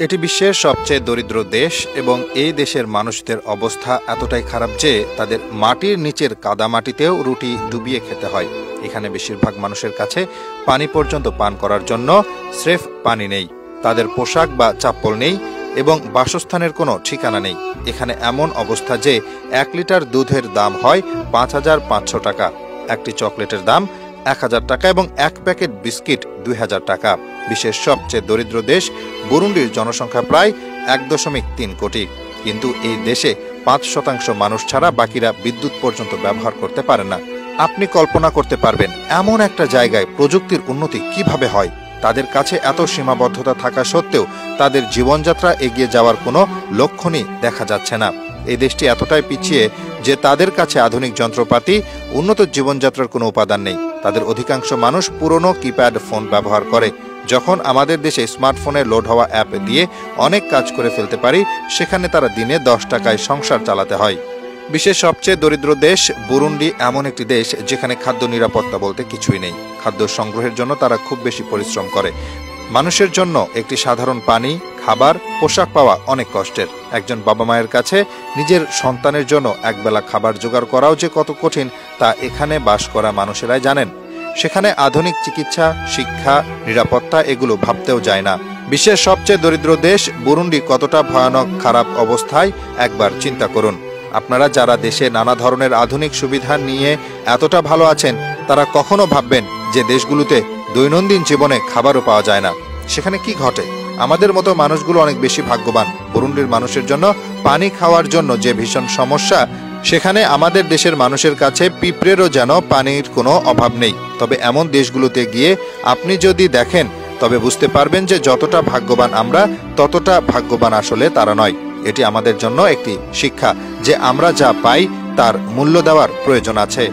এটি বিশ্বের সবচেয়ে দরিদ্র দেশ এবং এই দেশের মানুষদের অবস্থা এতটাই খারাপ যে তাদের মাটির নিচের কাদামাটিতেও রুটি ডুবিয়ে খেতে হয়। এখানে বেশিরভাগ মানুষের কাছে পানি পর্যন্ত পান করার জন্য স্রেফ পানি নেই, তাদের পোশাক বা চাপ্পল নেই এবং বাসস্থানের কোনো ঠিকানা নেই। এখানে এমন অবস্থা যে 1 লিটার দুধের দাম হয় 5,500 টাকা, একটি চকলেটের দাম 1,000 টাকা এবং 1 প্যাকেট বিস্কিট 2,000 টাকা। বিশ্বের সবচেয়ে দরিদ্র দেশ বুরুন্ডির জনসংখ্যা প্রায় 1.3 কোটি, কিন্তু এই দেশে 5% মানুষ ছাড়া বাকিরা বিদ্যুৎ পর্যন্ত ব্যবহার করতে পারে না। আপনি কল্পনা করতে পারবেন এমন একটা জায়গায় প্রযুক্তির উন্নতি কিভাবে হয়। তাদের কাছে এত সীমাবদ্ধতা থাকা সত্ত্বেও তাদের জীবনযাত্রা এগিয়ে যাওয়ার কোনো লক্ষণই দেখা যাচ্ছে না। এই দেশটি এতটাই পিছিয়ে যে তাদের কাছে আধুনিক যন্ত্রপাতি, উন্নত জীবনযাত্রার কোনো উপাদান নেই। তাদের অধিকাংশ মানুষ পুরনো কিপ্যাড ফোন ব্যবহার করে। যখন আমাদের দেশে স্মার্টফোনে লোড হওয়া অ্যাপ দিয়ে অনেক কাজ করে ফেলতে পারি, সেখানে তারা দিনে 10 টাকায় সংসার চালাতে হয়। বিশ্বের সবচেয়ে দরিদ্র দেশ বুরুন্ডি এমন একটি দেশ যেখানে খাদ্য নিরাপত্তা বলতে কিছুই নেই। খাদ্য সংগ্রহের জন্য তারা খুব বেশি পরিশ্রম করে। মানুষের জন্য একটি সাধারণ পানি, খাবার, পোশাক পাওয়া অনেক কষ্টের। একজন বাবা মায়ের কাছে নিজের সন্তানের জন্য একবেলা খাবার জোগাড় করাও যে কত কঠিন তা এখানে বাস করা মানুষেরাই জানেন। সেখানে আধুনিক চিকিৎসা, শিক্ষা, নিরাপত্তা এগুলো ভাবতেও যায় না। বিশ্বের সবচেয়ে দরিদ্র দেশ বুরুন্ডি কতটা ভয়ানক খারাপ অবস্থায় একবার চিন্তা করুন। আপনারা যারা দেশে নানা ধরনের আধুনিক সুবিধা নিয়ে এতটা ভালো আছেন, তারা কখনো ভাববেন যে দেশগুলোতে দৈনন্দিন জীবনে খাবারও পাওয়া যায় না। সেখানে কি ঘটে? আমাদের মতো মানুষগুলো অনেক বেশি ভাগ্যবান। বুরুন্ডির মানুষের জন্য পানি খাওয়ার জন্য যে ভীষণ সমস্যা, সেখানে আমাদের দেশের মানুষের কাছে পিঁপড়েরও যেন পানির কোনো অভাব নেই। তবে এমন দেশগুলোতে গিয়ে আপনি যদি দেখেন, তবে বুঝতে পারবেন যে যতটা ভাগ্যবান আমরা, ততটা ভাগ্যবান আসলে তারা নয়। এটি আমাদের জন্য একটি শিক্ষা যে আমরা যা পাই তার মূল্য দেওয়ার প্রয়োজন আছে।